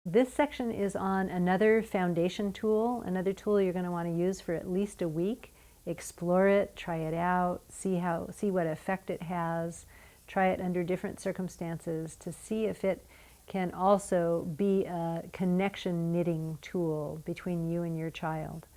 This section is on another foundation tool, another tool you're going to want to use for at least a week. Explore it, try it out, see what effect it has, try it under different circumstances to see if it can also be a connection knitting tool between you and your child.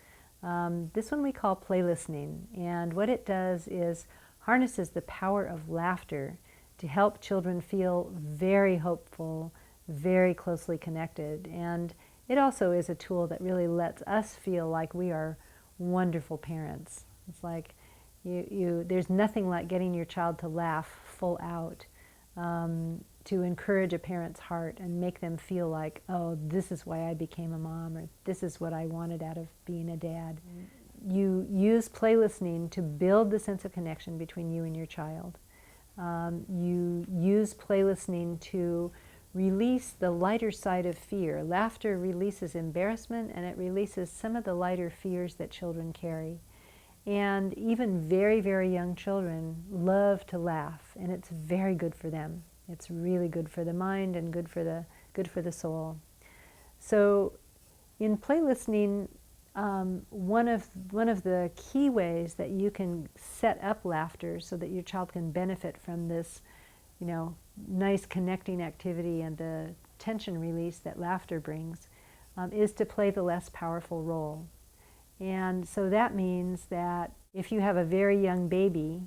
This one we call play listening, and what it does is harnesses the power of laughter to help children feel very hopeful, very closely connected. And it also is a tool that really lets us feel like we are wonderful parents. It's like there's nothing like getting your child to laugh full out, to encourage a parent's heart and make them feel like, oh, this is why I became a mom, or this is what I wanted out of being a dad. You use play listening to build the sense of connection between you and your child. You use play listening to release the lighter side of fear. Laughter releases embarrassment, and it releases some of the lighter fears that children carry. And even very, very young children love to laugh, and it's very good for them. It's really good for the mind and good for the soul. So in play listening, one of the key ways that you can set up laughter so that your child can benefit from this, nice connecting activity and the tension release that laughter brings, is to play the less powerful role. And so that means that if you have a very young baby,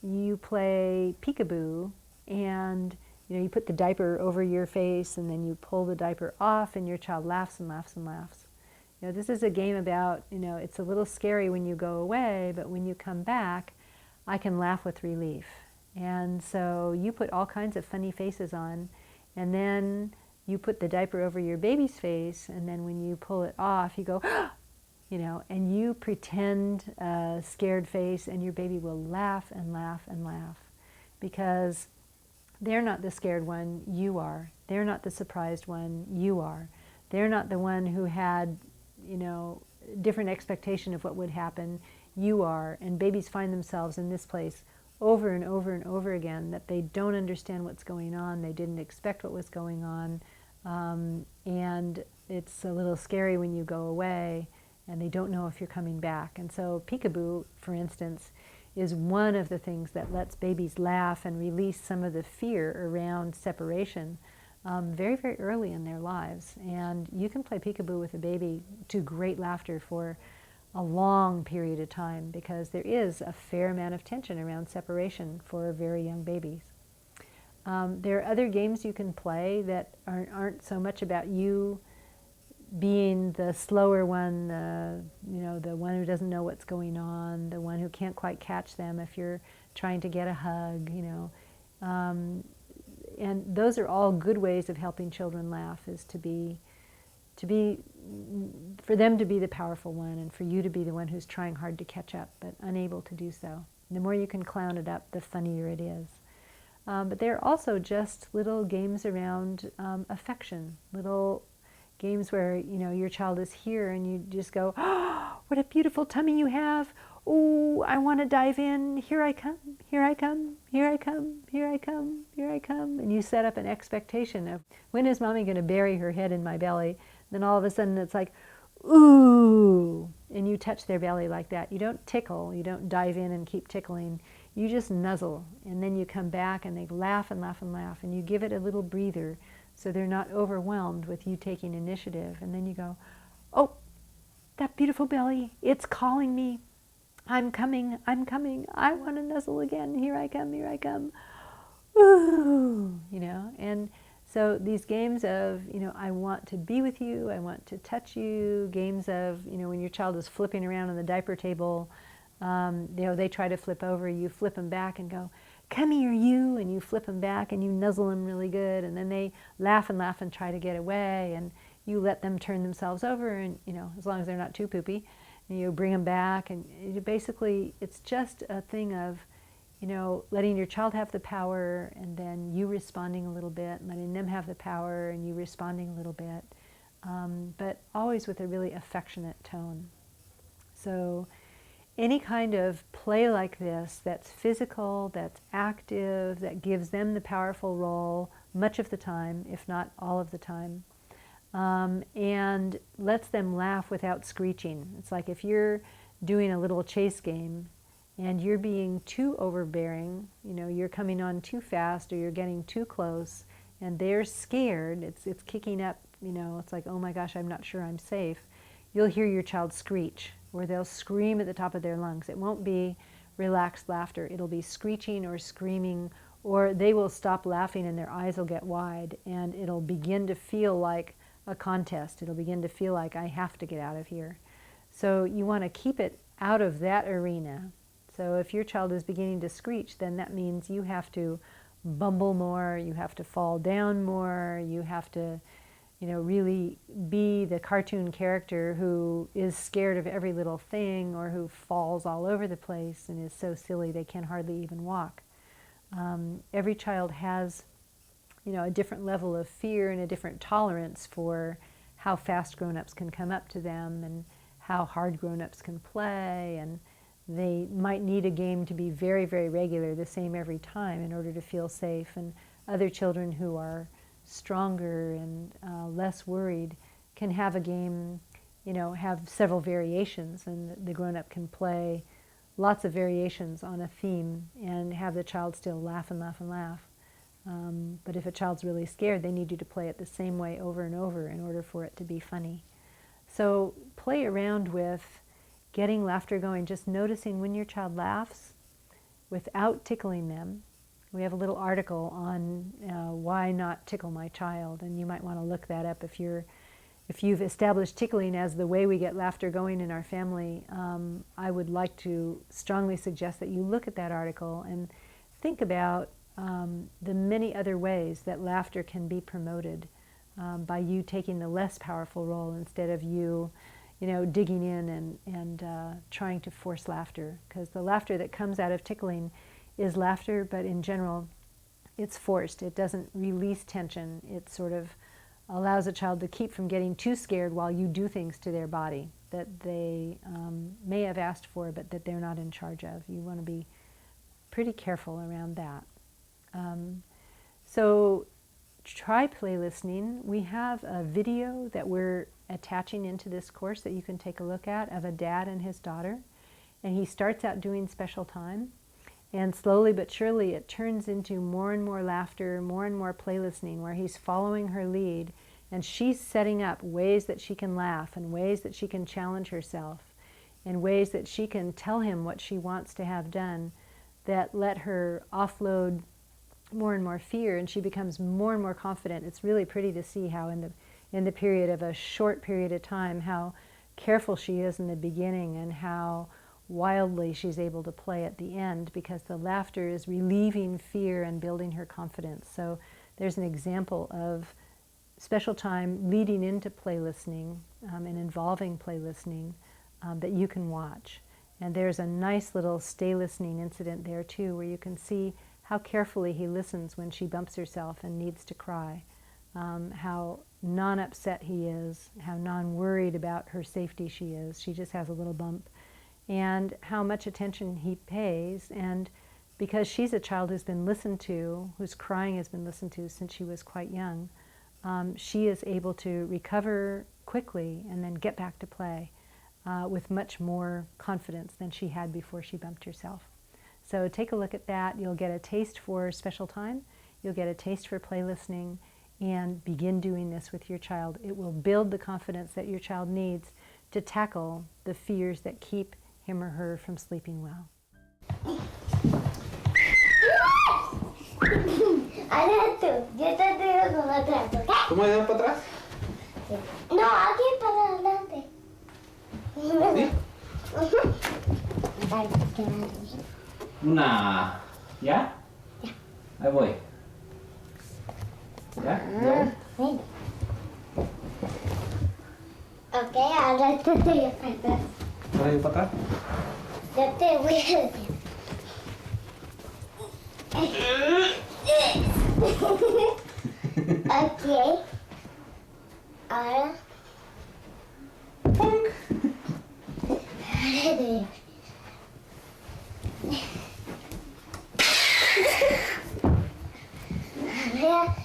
you play peekaboo, and you put the diaper over your face, and then you pull the diaper off, and your child laughs and laughs and laughs. This is a game about, it's a little scary when you go away, but when you come back, I can laugh with relief. And so you put all kinds of funny faces on, and then you put the diaper over your baby's face, and then when you pull it off, you go, and you pretend a scared face, and your baby will laugh and laugh and laugh, because they're not the scared one, you are. They're not the surprised one, you are. They're not the one who had, different expectation of what would happen, you are. And babies find themselves in this place over and over and over again, that they don't understand what's going on, they didn't expect what was going on, and it's a little scary when you go away, and they don't know if you're coming back. And so peekaboo, for instance, is one of the things that lets babies laugh and release some of the fear around separation very, very early in their lives. And you can play peekaboo with a baby to great laughter for a long period of time, because there is a fair amount of tension around separation for very young babies. There are other games you can play that aren't so much about you being the slower one, the one who doesn't know what's going on, the one who can't quite catch them if you're trying to get a hug, and those are all good ways of helping children laugh, is for them to be the powerful one, and for you to be the one who's trying hard to catch up but unable to do so. The more you can clown it up, the funnier it is. But there are also just little games around affection, little games where your child is here and you just go, oh, what a beautiful tummy you have. Oh, I want to dive in. Here I come, here I come, here I come, here I come, here I come. And you set up an expectation of, when is mommy going to bury her head in my belly? Then all of a sudden it's like, ooh, and you touch their belly like that. You don't tickle, you don't dive in and keep tickling. You just nuzzle, and then you come back and they laugh and laugh and laugh, and you give it a little breather so they're not overwhelmed with you taking initiative. And then you go, oh, that beautiful belly, it's calling me. I'm coming, I want to nuzzle again. Here I come, here I come. Ooh, and so these games of, I want to be with you, I want to touch you, games of, when your child is flipping around on the diaper table, they try to flip over, you flip them back and go, come here, you, and you flip them back and you nuzzle them really good, and then they laugh and try to get away, and you let them turn themselves over, and as long as they're not too poopy, and you bring them back, and basically it's just a thing of letting your child have the power, and then you responding a little bit, and letting them have the power and you responding a little bit, but always with a really affectionate tone. So any kind of play like this that's physical, that's active, that gives them the powerful role, much of the time, if not all of the time, and lets them laugh without screeching. It's like if you're doing a little chase game and you're being too overbearing, you know, you're coming on too fast or you're getting too close and they're scared, it's kicking up, you know, it's like, oh my gosh, I'm not sure I'm safe. You'll hear your child screech, or they'll scream at the top of their lungs. It won't be relaxed laughter. It'll be screeching or screaming, or they will stop laughing and their eyes will get wide, and it'll begin to feel like a contest. It'll begin to feel like I have to get out of here. So you want to keep it out of that arena. So if your child is beginning to screech, then that means you have to bumble more, you have to fall down more, you have to, you know, really be the cartoon character who is scared of every little thing, or who falls all over the place and is so silly they can hardly even walk. Every child has, you know, a different level of fear and a different tolerance for how fast grown-ups can come up to them and how hard grown-ups can play, and they might need a game to be very, very regular, the same every time, in order to feel safe. And other children who are stronger and less worried can have a game, you know, have several variations, and the grown-up can play lots of variations on a theme and have the child still laugh and laugh and laugh. But if a child's really scared, they need you to play it the same way over and over in order for it to be funny. So play around with getting laughter going, just noticing when your child laughs without tickling them. We have a little article on why not tickle my child, and you might want to look that up if you've established tickling as the way we get laughter going in our family. I would like to strongly suggest that you look at that article and think about the many other ways that laughter can be promoted by you taking the less powerful role instead of you know, digging in and trying to force laughter. Because the laughter that comes out of tickling is laughter, but in general, it's forced. It doesn't release tension. It sort of allows a child to keep from getting too scared while you do things to their body that they may have asked for, but that they're not in charge of. You want to be pretty careful around that. So try play listening. We have a video that we're attaching into this course that you can take a look at, of a dad and his daughter. And he starts out doing special time, and slowly but surely it turns into more and more laughter, more and more play listening, where he's following her lead and she's setting up ways that she can laugh, and ways that she can challenge herself, and ways that she can tell him what she wants to have done, that let her offload more and more fear, and she becomes more and more confident. It's really pretty to see how in the period of a short period of time, how careful she is in the beginning and how wildly she's able to play at the end, because the laughter is relieving fear and building her confidence. So there's an example of special time leading into play listening and involving play listening that you can watch. And there's a nice little stay listening incident there too, where you can see how carefully he listens when she bumps herself and needs to cry, how non-upset he is, how non-worried about her safety she is. She just has a little bump. And how much attention he pays. And because she's a child who's been listened to, whose crying has been listened to since she was quite young, she is able to recover quickly and then get back to play with much more confidence than she had before she bumped herself. So take a look at that. You'll get a taste for special time. You'll get a taste for play listening, and begin doing this with your child. It will build the confidence that your child needs to tackle the fears that keep him or her from sleeping well. Adentro, yo te digo como atrás, ¿ok? ¿Cómo es para atrás? No, aquí para adelante. ¿Sí? Una. ¿Ya? Ya. Ahí voy. ¿Ya? ¿Ya? Sí. Ok, ahora te digo para atrás. ¿Puedes ir para atrás? Yo te voy a decir. Ok. Ahora. ¡Punk! Ahora te digo. Ahora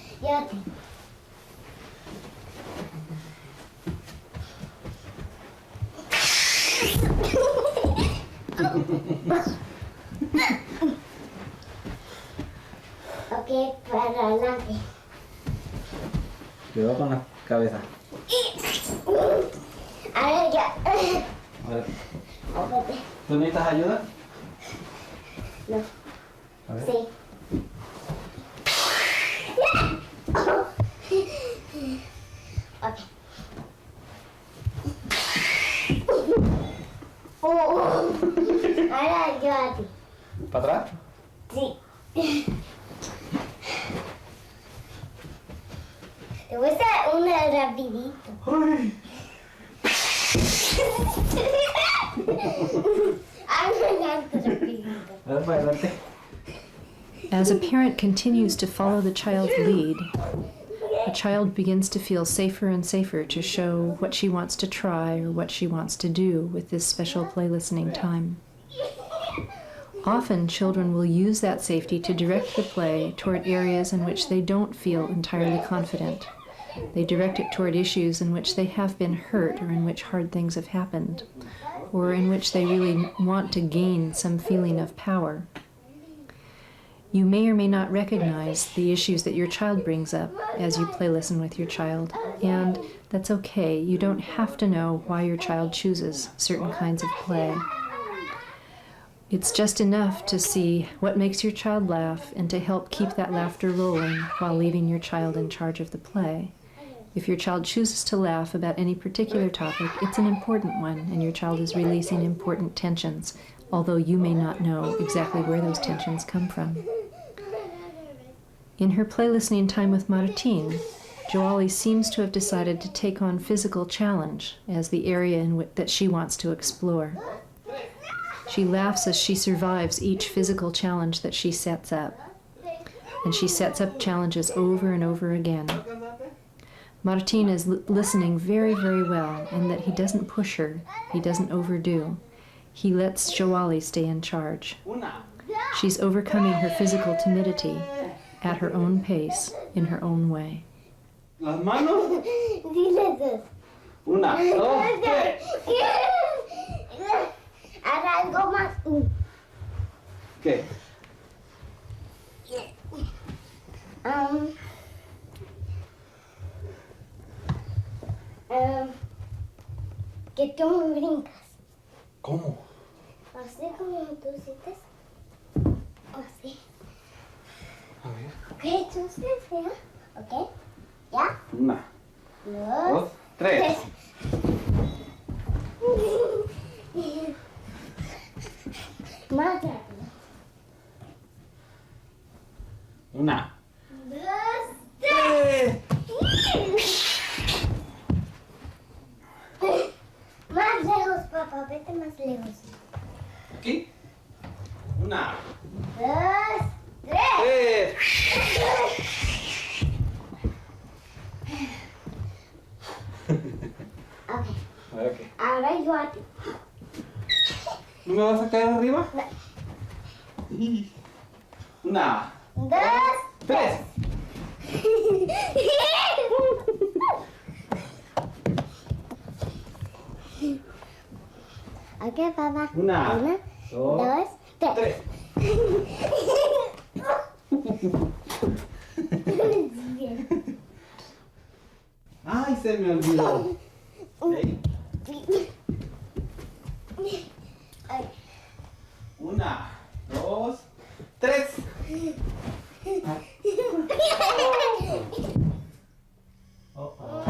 Ok, para adelante. Cuidado con la cabeza. Ahora ya. A ver, Ópate. ¿tú necesitas ayuda? No. A ver. Sí. Ok. Ahora yo a ti. ¿Para atrás? Sí. Te voy a hacer una rapidito. Algo rapidito. A ver, para adelante. As a parent continues to follow the child's lead, a child begins to feel safer and safer to show what she wants to try or what she wants to do with this special play listening time. Often, children will use that safety to direct the play toward areas in which they don't feel entirely confident. They direct it toward issues in which they have been hurt or in which hard things have happened, or in which they really want to gain some feeling of power. You may or may not recognize the issues that your child brings up as you play listen with your child, and that's okay. You don't have to know why your child chooses certain kinds of play. It's just enough to see what makes your child laugh and to help keep that laughter rolling while leaving your child in charge of the play. If your child chooses to laugh about any particular topic, it's an important one, and your child is releasing important tensions, although you may not know exactly where those tensions come from. In her play listening time with Martin, Joali seems to have decided to take on physical challenge as the area that she wants to explore. She laughs as she survives each physical challenge that she sets up, and she sets up challenges over and over again. Martin is listening very, very well, in that he doesn't push her, he doesn't overdo. He lets Joali stay in charge. She's overcoming her physical timidity at her own pace, in her own way. Las manos. Dile dos. Una, dos, tres. Ahora algo más. ¿Qué? Que tú brincas. ¿Cómo? Así como tú sientes. Así. A ver. Ok, tú sientes, ¿ya? Ok. ¿Ya? Una, Dos. dos, tres. Más rápido. Una. Dos, tres. Más lejos, papá. Vete más lejos. Aquí. Una. Dos, tres. Tres. Ok. Ok. Ahora yo a ti. ¿No me vas a caer arriba? Una. Dos, Tres. Ok, papá. Una, dos, dos, tres. tres. Ay, se me olvidó. Ey. Ay. Una, dos, tres. Oh, oh.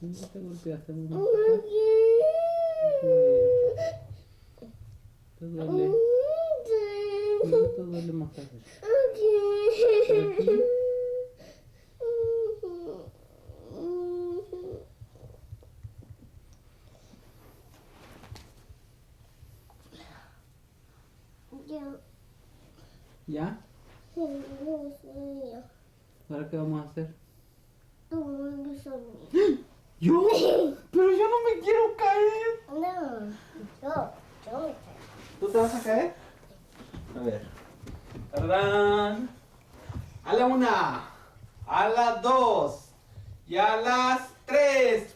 ¿Dónde te golpeaste, mamá? ¿Te duele? ¿Dónde te duele más tarde? ¿Por aquí? ¿Ya? ¿Ahora qué vamos a hacer? ¿Yo? Pero yo no me quiero caer. ¿Tú te vas a caer? A ver. ¡Tarán! A la 1, a las 2 y a las 3.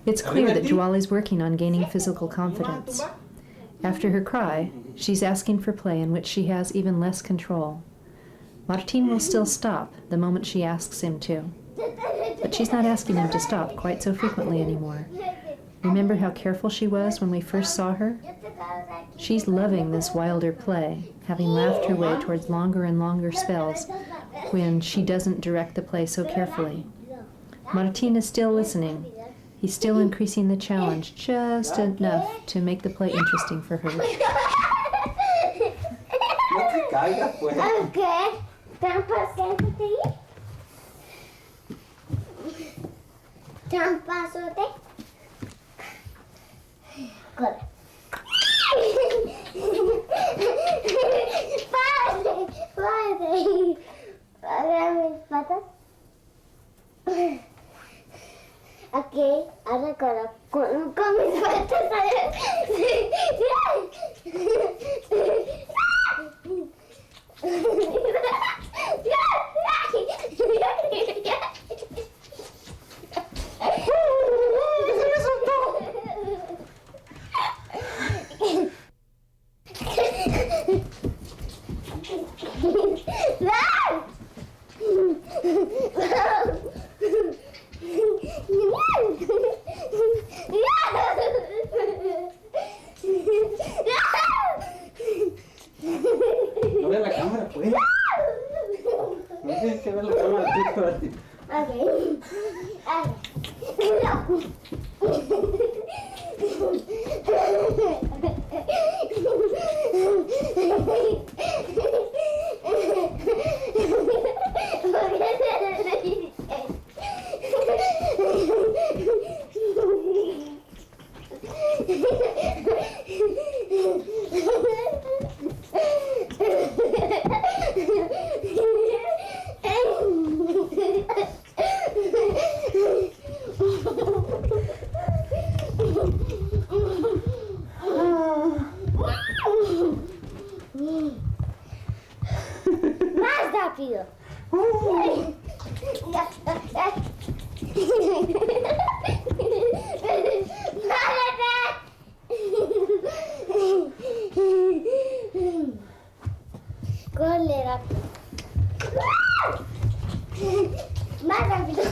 It's clear that Jwali's working on gaining physical confidence. After her cry, she's asking for play in which she has even less control. Martin will still stop the moment she asks him to. But she's not asking him to stop quite so frequently anymore. Remember how careful she was when we first saw her? She's loving this wilder play, having laughed her way towards longer and longer spells when she doesn't direct the play so carefully. Martin is still listening. He's still increasing the challenge just enough to make the play interesting for her. No te caigas, pues. Okay. Trampasote. Good. Padre, padre. Padre, mis patas. Okay, ahora con mis patas. No veas la cámara, pues. No tienes que ver la cámara, tú para ti. Okay. Más rápido. Corre rápido. Más rápido.